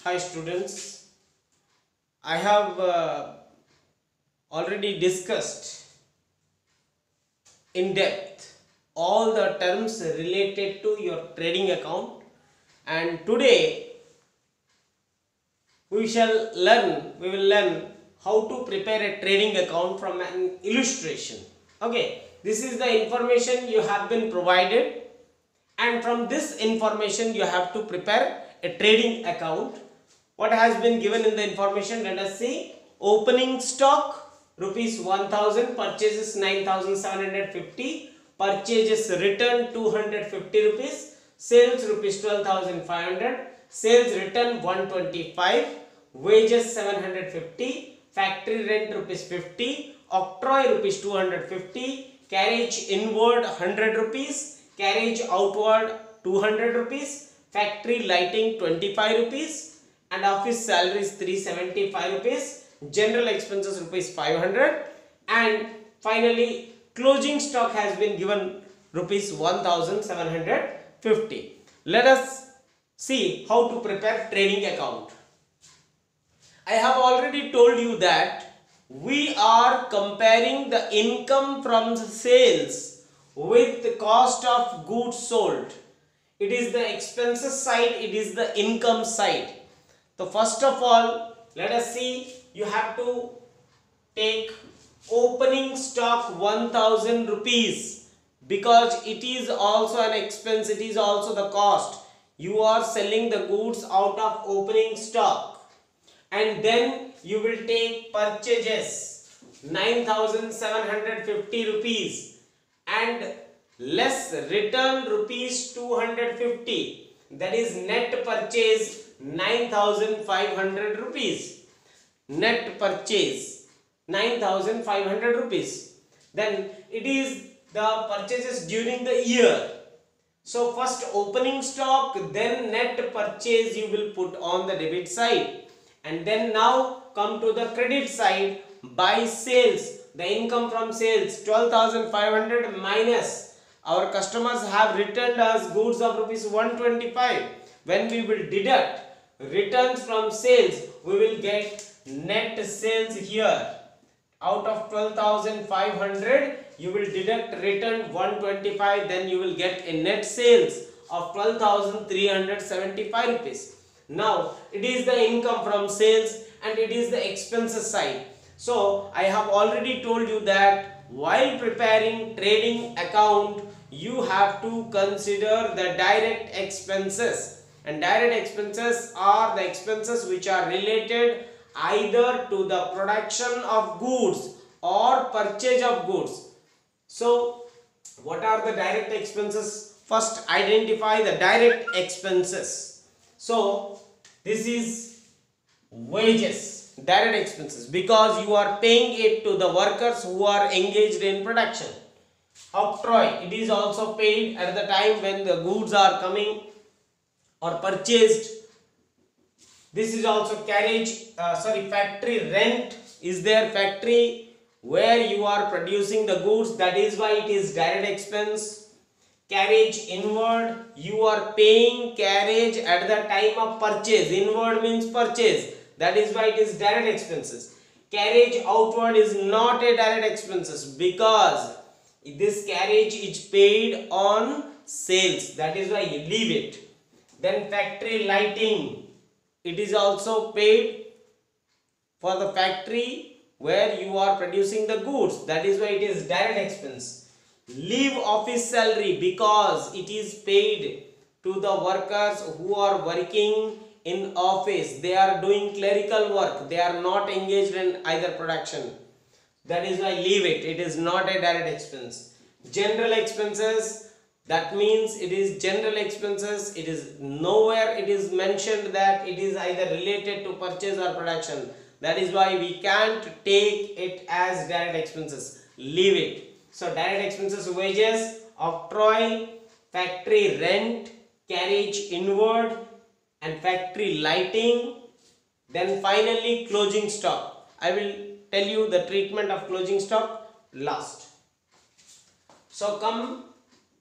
Hi students, I have already discussed in depth all the terms related to your trading account, and today we will learn how to prepare a trading account from an illustration. Okay, this is the information you have been provided, and from this information you have to prepare a trading account. What has been given in the information? Let us see. Opening stock rupees 1000, purchases 9750, purchases return 250 rupees, sales rupees 12500, sales return 125, wages 750, factory rent rupees 50, octroi rupees 250, carriage inward 100 rupees, carriage outward 200 rupees, factory lighting 25 rupees, and office salary is 375 rupees, general expenses rupees 500, and finally closing stock has been given rupees 1750. Let us see how to prepare trading account. I have already told you that we are comparing the income from sales with the cost of goods sold. It is the expenses side, it is the income side. So first of all, let us see, you have to take opening stock 1000 rupees because it is also an expense, it is also the cost. You are selling the goods out of opening stock, and then you will take purchases 9750 rupees and less return rupees 250, that is net purchase 9500 rupees, net purchase 9500 rupees. Then it is the purchases during the year. So first opening stock, then net purchase you will put on the debit side, and then now come to the credit side. By sales, the income from sales 12,500 minus our customers have returned us goods of rupees 125. When we will deduct returns from sales, we will get net sales here. Out of 12,500 you will deduct return 125, then you will get a net sales of 12,375 rupees. Now it is the income from sales and it is the expenses side. So I have already told you that while preparing trading account you have to consider the direct expenses. And direct expenses are the expenses which are related either to the production of goods or purchase of goods. So what are the direct expenses? First identify the direct expenses. So this is wages, direct expenses, because you are paying it to the workers who are engaged in production. Octroi, it is also paid at the time when the goods are coming or purchased. This is also factory rent is there, factory where you are producing the goods, that is why it is direct expense. Carriage inward, you are paying carriage at the time of purchase, inward means purchase, that is why it is direct expenses. Carriage outward is not a direct expenses because this carriage is paid on sales, that is why you leave it. Then factory lighting, it is also paid for the factory where you are producing the goods, that is why it is direct expense. Leave office salary because it is paid to the workers who are working in office, they are doing clerical work, they are not engaged in either production, that is why leave it, it is not a direct expense. General expenses, that means it is general expenses, it is nowhere it is mentioned that it is either related to purchase or production, that is why we can't take it as direct expenses, leave it. So direct expenses, wages, octroi, factory rent, carriage inward, and factory lighting. Then finally closing stock. I will tell you the treatment of closing stock last. So come,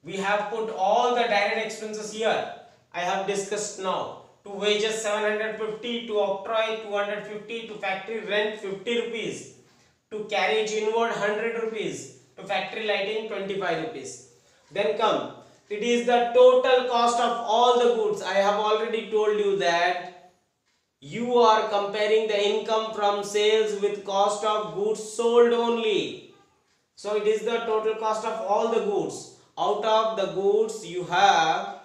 we have put all the direct expenses here. I have discussed now. to wages 750, to octroi 250, to factory rent 50 rupees, to carriage inward 100 rupees, to factory lighting 25 rupees. Then come, it is the total cost of all the goods. I have already told you that you are comparing the income from sales with cost of goods sold only. So it is the total cost of all the goods. Out of the goods you have,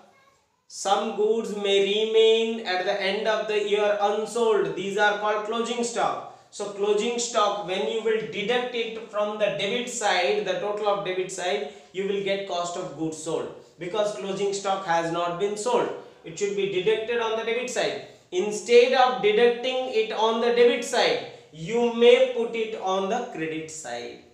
some goods may remain at the end of the year unsold. These are called closing stock. So closing stock, when you will deduct it from the debit side, the total of debit side, you will get cost of goods sold, because closing stock has not been sold. It should be deducted on the debit side. Instead of deducting it on the debit side, you may put it on the credit side.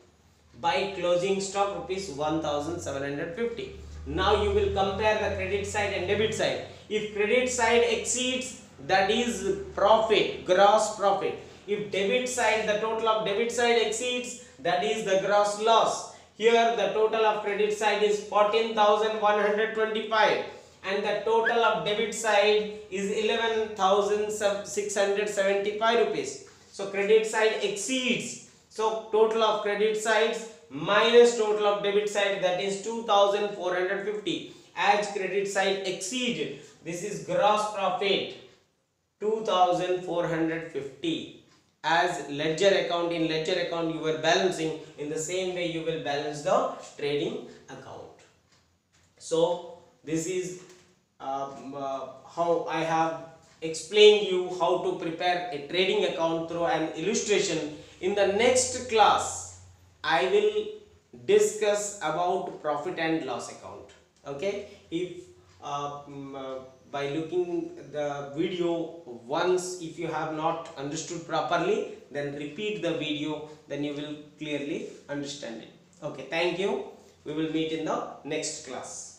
By closing stock rupees 1750. Now you will compare the credit side and debit side. If credit side exceeds, that is profit, gross profit. If debit side, the total of debit side exceeds, that is the gross loss. Here the total of credit side is 14,125 and the total of debit side is 11,675 rupees. So credit side exceeds. So total of credit sides minus total of debit side, that is 2,450. As credit side exceeded, this is gross profit 2,450. As ledger account, in ledger account you were balancing, in the same way you will balance the trading account. So this is how I have explained you how to prepare a trading account through an illustration. In the next class, I will discuss about profit and loss account. Okay, if by looking the video once, if you have not understood properly, then repeat the video, then you will clearly understand it. Okay, thank you. We will meet in the next class.